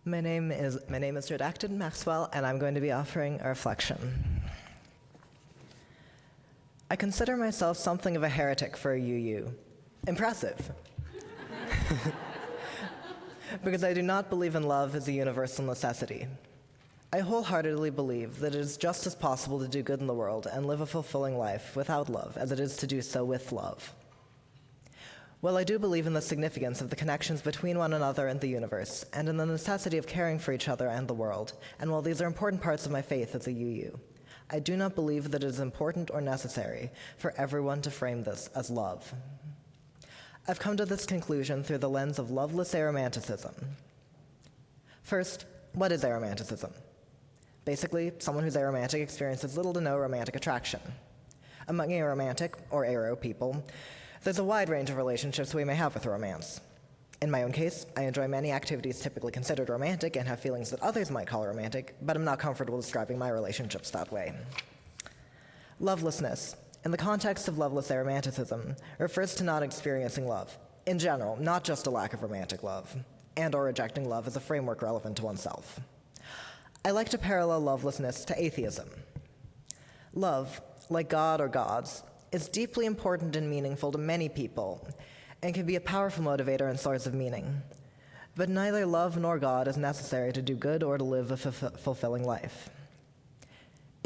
My name is Redacted Maxwell, and I'm going to be offering a reflection. I consider myself something of a heretic for a UU. Impressive. Because I do not believe in love as a universal necessity. I wholeheartedly believe that it is just as possible to do good in the world and live a fulfilling life without love as it is to do so with love. While I do believe in the significance of the connections between one another and the universe, and in the necessity of caring for each other and the world, and while these are important parts of my faith as a UU, I do not believe that it is important or necessary for everyone to frame this as love. I've come to this conclusion through the lens of loveless aromanticism. First, what is aromanticism? Basically, someone who's aromantic experiences little to no romantic attraction. Among aromantic, or aro people, there's a wide range of relationships we may have with romance. In my own case, I enjoy many activities typically considered romantic and have feelings that others might call romantic, but I'm not comfortable describing my relationships that way. Lovelessness, in the context of loveless aromanticism, refers to not experiencing love, in general, not just a lack of romantic love, and or rejecting love as a framework relevant to oneself. I like to parallel lovelessness to atheism. Love, like God or gods, is deeply important and meaningful to many people, and can be a powerful motivator and source of meaning. But neither love nor God is necessary to do good or to live a fulfilling life.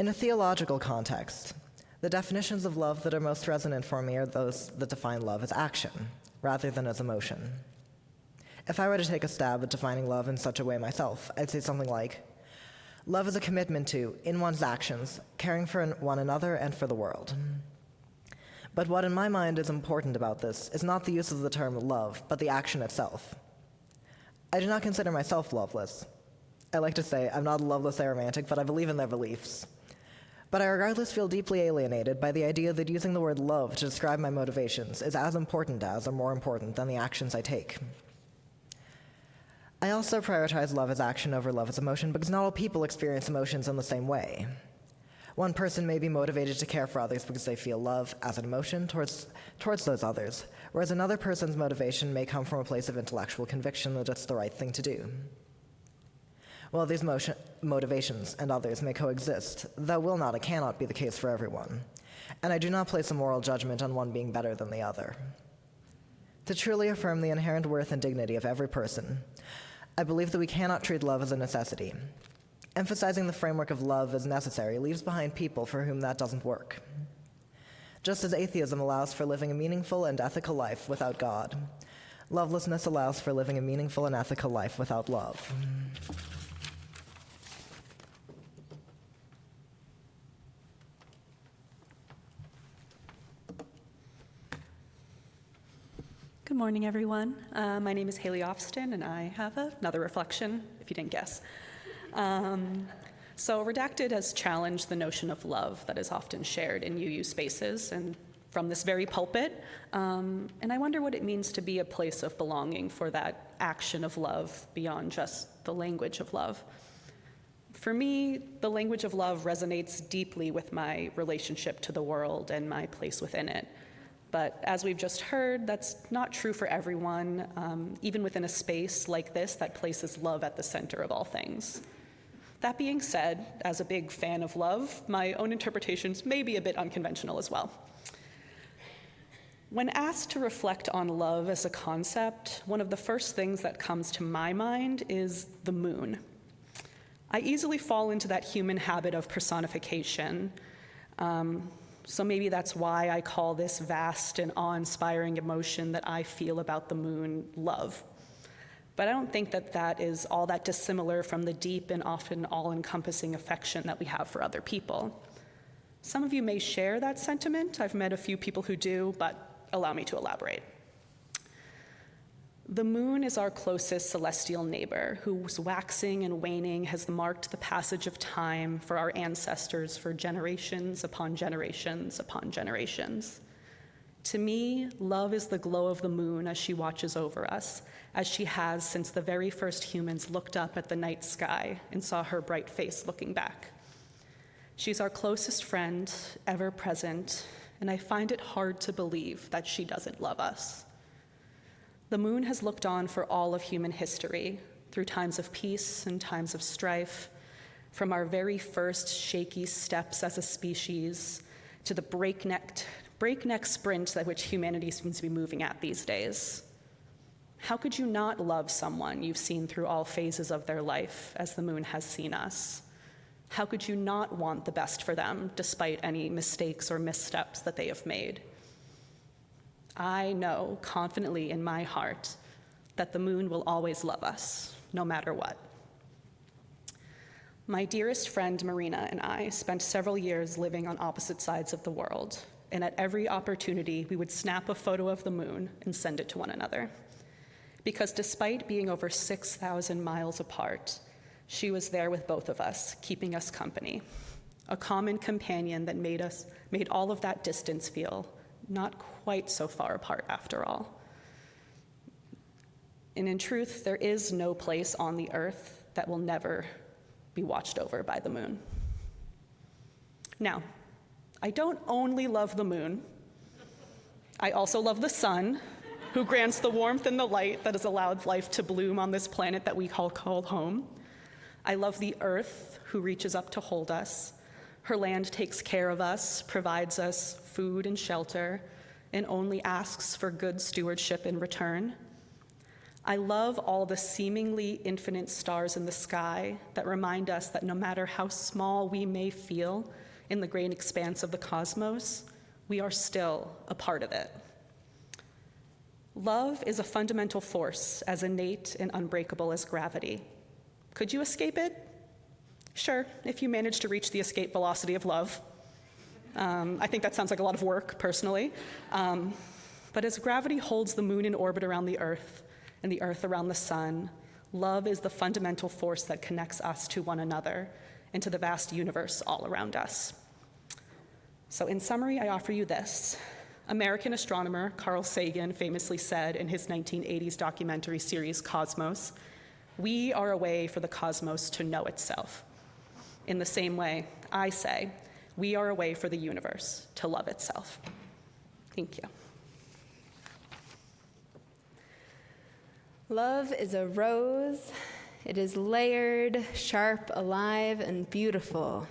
In a theological context, the definitions of love that are most resonant for me are those that define love as action, rather than as emotion. If I were to take a stab at defining love in such a way myself, I'd say something like, love is a commitment to, in one's actions, caring for one another and for the world. But what in my mind is important about this is not the use of the term love, but the action itself. I do not consider myself loveless. I like to say I'm not a loveless aromantic, but I believe in their beliefs. But I regardless feel deeply alienated by the idea that using the word love to describe my motivations is as important as or more important than the actions I take. I also prioritize love as action over love as emotion because not all people experience emotions in the same way. One person may be motivated to care for others because they feel love as an emotion towards those others, whereas another person's motivation may come from a place of intellectual conviction that it's the right thing to do. While these motivations and others may coexist, that will not and cannot be the case for everyone, and I do not place a moral judgment on one being better than the other. To truly affirm the inherent worth and dignity of every person, I believe that we cannot treat love as a necessity. Emphasizing the framework of love as necessary leaves behind people for whom that doesn't work. Just as atheism allows for living a meaningful and ethical life without God, lovelessness allows for living a meaningful and ethical life without love. Good morning, everyone. My name is Haley Ofston, and I have another reflection, if you didn't guess. So Redacted has challenged the notion of love that is often shared in UU spaces and from this very pulpit. And I wonder what it means to be a place of belonging for that action of love beyond just the language of love. For me, the language of love resonates deeply with my relationship to the world and my place within it. But as we've just heard, that's not true for everyone, even within a space like this that places love at the center of all things. That being said, as a big fan of love, my own interpretations may be a bit unconventional as well. When asked to reflect on love as a concept, one of the first things that comes to my mind is the moon. I easily fall into that human habit of personification. So maybe that's why I call this vast and awe-inspiring emotion that I feel about the moon love. But I don't think that that is all that dissimilar from the deep and often all-encompassing affection that we have for other people. Some of you may share that sentiment. I've met a few people who do, but allow me to elaborate. The moon is our closest celestial neighbor, whose waxing and waning has marked the passage of time for our ancestors for generations upon generations upon generations. To me, love is the glow of the moon as she watches over us, as she has since the very first humans looked up at the night sky and saw her bright face looking back. She's our closest friend, ever present, and I find it hard to believe that she doesn't love us. The moon has looked on for all of human history, through times of peace and times of strife, from our very first shaky steps as a species to the breakneck sprint at which humanity seems to be moving at these days. How could you not love someone you've seen through all phases of their life as the moon has seen us? How could you not want the best for them despite any mistakes or missteps that they have made? I know confidently in my heart that the moon will always love us, no matter what. My dearest friend Marina and I spent several years living on opposite sides of the world, and at every opportunity we would snap a photo of the moon and send it to one another. Because despite being over 6,000 miles apart, she was there with both of us, keeping us company, a common companion that made all of that distance feel not quite so far apart after all. And in truth, there is no place on the earth that will never be watched over by the moon. Now, I don't only love the moon. I also love the sun, who grants the warmth and the light that has allowed life to bloom on this planet that we call home. I love the earth, who reaches up to hold us. Her land takes care of us, provides us food and shelter, and only asks for good stewardship in return. I love all the seemingly infinite stars in the sky that remind us that no matter how small we may feel in the great expanse of the cosmos, we are still a part of it. Love is a fundamental force as innate and unbreakable as gravity. Could you escape it? Sure, if you manage to reach the escape velocity of love. I think that sounds like a lot of work, personally. But as gravity holds the moon in orbit around the Earth and the Earth around the sun, love is the fundamental force that connects us to one another and to the vast universe all around us. So in summary, I offer you this. American astronomer Carl Sagan famously said in his 1980s documentary series, Cosmos, "We are a way for the cosmos to know itself." In the same way, I say, we are a way for the universe to love itself. Thank you. Love is a rose. It is layered, sharp, alive, and beautiful.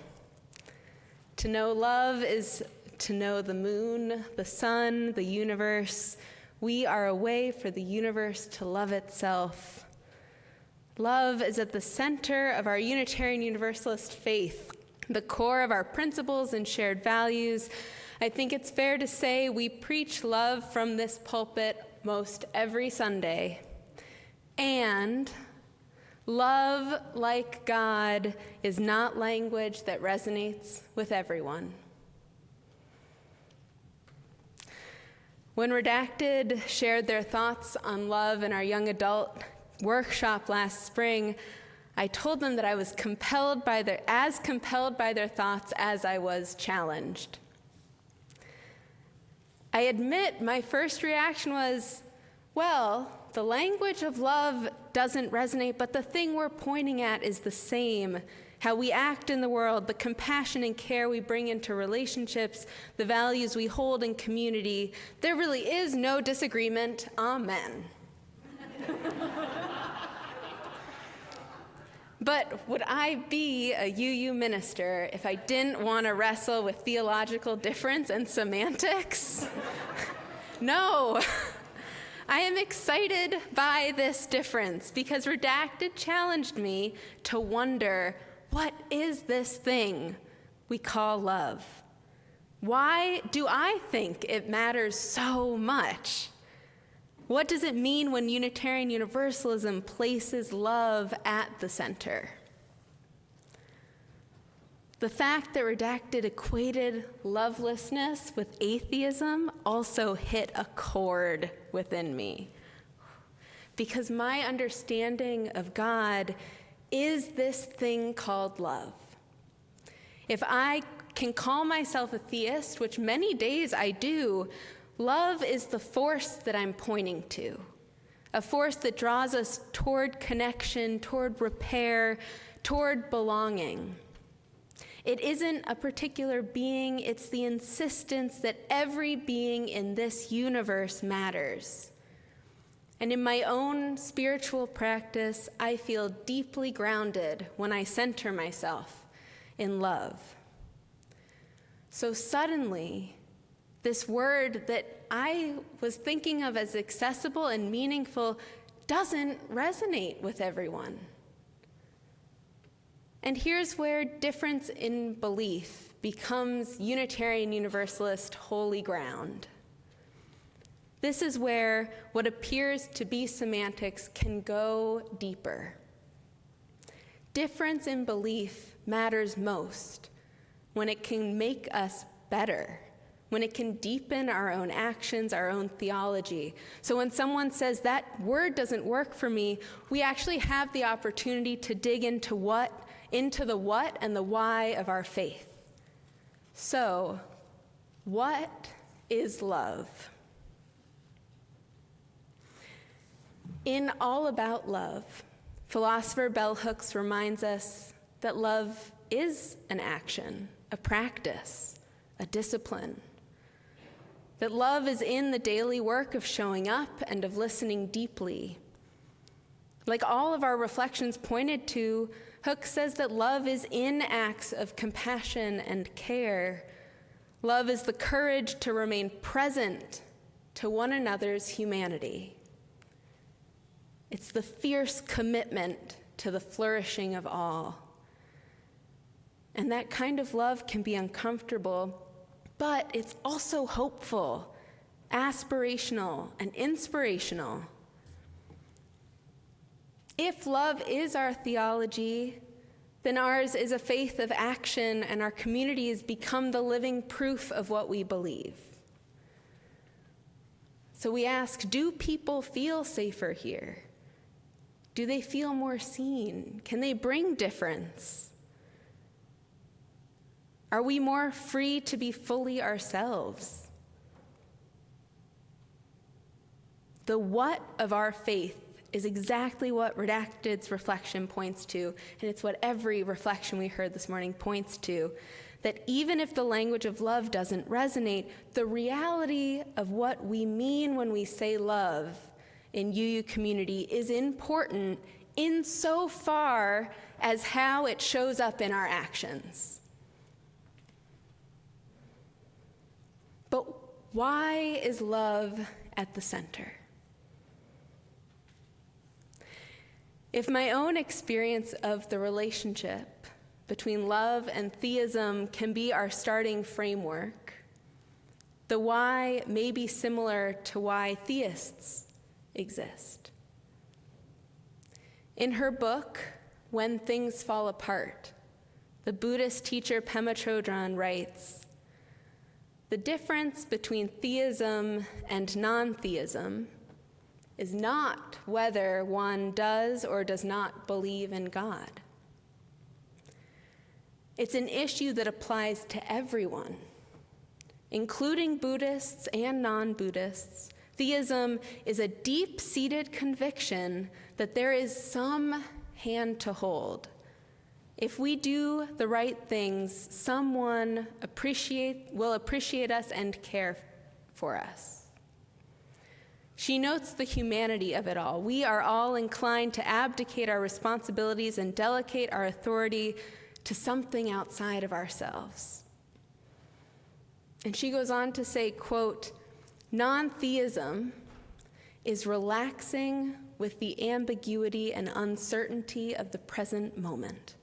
To know love is to know the moon, the sun, the universe. We are a way for the universe to love itself. Love is at the center of our Unitarian Universalist faith, the core of our principles and shared values. I think it's fair to say we preach love from this pulpit most every Sunday. And love, like God, is not language that resonates with everyone. When Redacted shared their thoughts on love in our young adult workshop last spring, I told them that I was compelled by their thoughts as I was challenged. I admit my first reaction was, well, the language of love doesn't resonate, but the thing we're pointing at is the same. How we act in the world, the compassion and care we bring into relationships, the values we hold in community. There really is no disagreement. Amen. But would I be a UU minister if I didn't want to wrestle with theological difference and semantics? No. I am excited by this difference because Redacted challenged me to wonder, what is this thing we call love? Why do I think it matters so much? What does it mean when Unitarian Universalism places love at the center? The fact that Redacted equated lovelessness with atheism also hit a chord within me. Because my understanding of God is this thing called love. If I can call myself a theist, which many days I do, love is the force that I'm pointing to, a force that draws us toward connection, toward repair, toward belonging. It isn't a particular being, it's the insistence that every being in this universe matters. And in my own spiritual practice, I feel deeply grounded when I center myself in love. So suddenly, this word that I was thinking of as accessible and meaningful doesn't resonate with everyone. And here's where difference in belief becomes Unitarian Universalist holy ground. This is where what appears to be semantics can go deeper. Difference in belief matters most when it can make us better, when it can deepen our own actions, our own theology. So when someone says that word doesn't work for me, we actually have the opportunity to dig into the what and the why of our faith. So, what is love? In All About Love, philosopher Bell Hooks reminds us that love is an action, a practice, a discipline. That love is in the daily work of showing up and of listening deeply. Like all of our reflections pointed to, Hooks says that love is in acts of compassion and care. Love is the courage to remain present to one another's humanity. It's the fierce commitment to the flourishing of all. And that kind of love can be uncomfortable, but it's also hopeful, aspirational, and inspirational. If love is our theology, then ours is a faith of action, and our communities become the living proof of what we believe. So we ask, do people feel safer here? Do they feel more seen? Can they bring difference? Are we more free to be fully ourselves? The what of our faith is exactly what Redacted's reflection points to, and it's what every reflection we heard this morning points to, that even if the language of love doesn't resonate, the reality of what we mean when we say love in UU community is important insofar as how it shows up in our actions. But why is love at the center? If my own experience of the relationship between love and theism can be our starting framework, the why may be similar to why theists exist. In her book, When Things Fall Apart, the Buddhist teacher Pema Chodron writes, "The difference between theism and non-theism is not whether one does or does not believe in God. It's an issue that applies to everyone, including Buddhists and non-Buddhists. Theism is a deep-seated conviction that there is some hand to hold. If we do the right things, someone will appreciate us and care for us." She notes the humanity of it all. We are all inclined to abdicate our responsibilities and delegate our authority to something outside of ourselves. And she goes on to say, quote, "Non-theism is relaxing with the ambiguity and uncertainty of the present moment,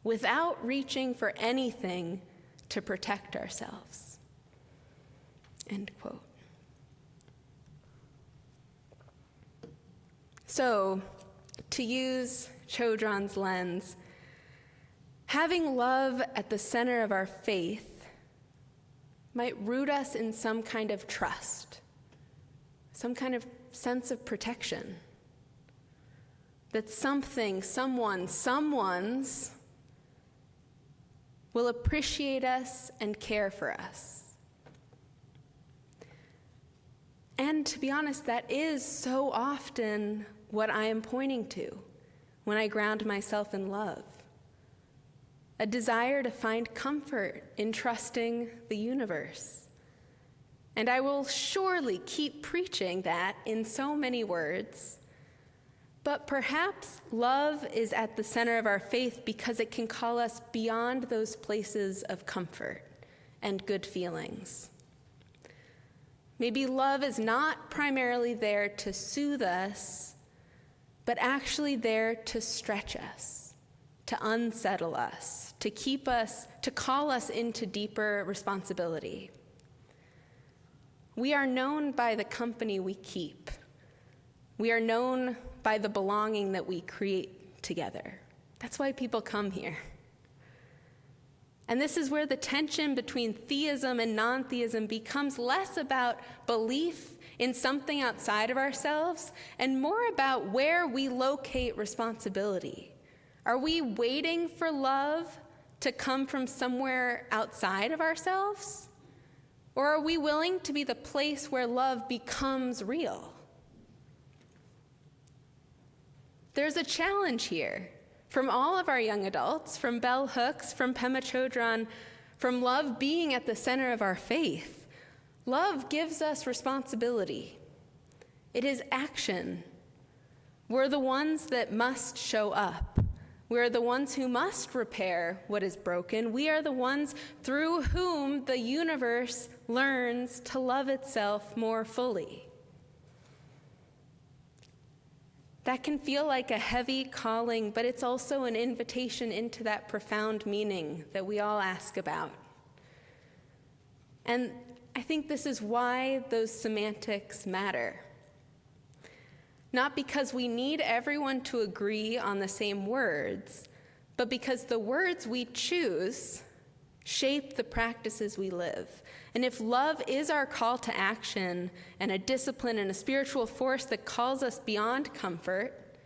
without reaching for anything to protect ourselves." End quote. So, to use Chodron's lens, having love at the center of our faith might root us in some kind of trust, some kind of sense of protection, that something, someone, someone's will appreciate us and care for us. And to be honest, that is so often what I am pointing to when I ground myself in love. A desire to find comfort in trusting the universe, And I will surely keep preaching that in so many words. But perhaps love is at the center of our faith because it can call us beyond those places of comfort and good feelings. Maybe love is not primarily there to soothe us, but actually there to stretch us, to unsettle us, to keep us, to call us into deeper responsibility. We are known by the company we keep. We are known by the belonging that we create together. That's why people come here. And this is where the tension between theism and non-theism becomes less about belief in something outside of ourselves and more about where we locate responsibility. Are we waiting for love to come from somewhere outside of ourselves? Or are we willing to be the place where love becomes real? There's a challenge here from all of our young adults, from bell hooks, from Pema Chodron, from love being at the center of our faith. Love gives us responsibility. It is action. We're the ones that must show up. We're the ones who must repair what is broken. We are the ones through whom the universe learns to love itself more fully. That can feel like a heavy calling, but it's also an invitation into that profound meaning that we all ask about. And I think this is why those semantics matter. Not because we need everyone to agree on the same words, but because the words we choose shape the practices we live. And if love is our call to action and a discipline and a spiritual force that calls us beyond comfort,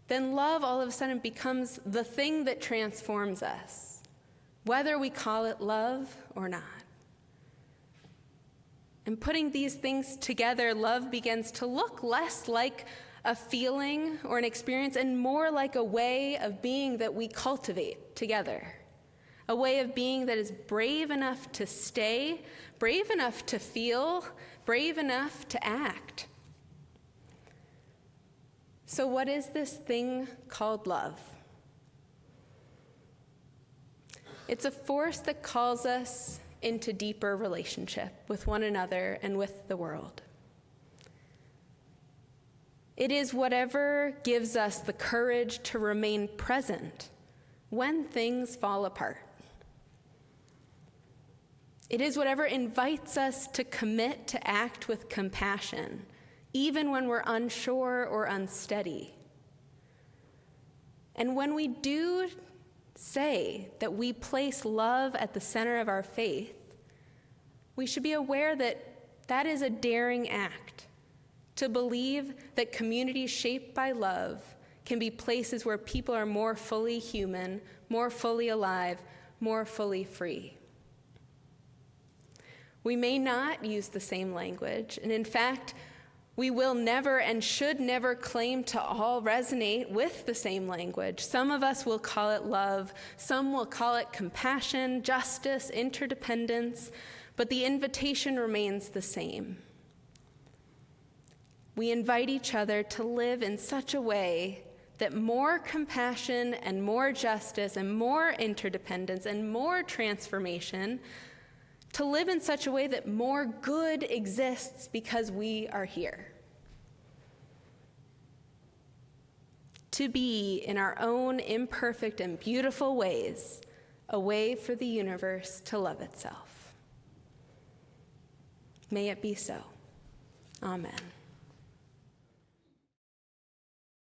then love all of a sudden becomes the thing that transforms us, whether we call it love or not. And putting these things together, love begins to look less like a feeling or an experience and more like a way of being that we cultivate together. A way of being that is brave enough to stay, brave enough to feel, brave enough to act. So what is this thing called love? It's a force that calls us into deeper relationship with one another and with the world. It is whatever gives us the courage to remain present when things fall apart. It is whatever invites us to commit to act with compassion, even when we're unsure or unsteady. And when we do say that we place love at the center of our faith, we should be aware that that is a daring act, to believe that communities shaped by love can be places where people are more fully human, more fully alive, more fully free. We may not use the same language, and in fact, we will never and should never claim to all resonate with the same language. Some of us will call it love, some will call it compassion, justice, interdependence, but the invitation remains the same. We invite each other to live in such a way that more compassion and more justice and more interdependence and more transformation, to live in such a way that more good exists because we are here. To be, in our own imperfect and beautiful ways, a way for the universe to love itself. May it be so. Amen.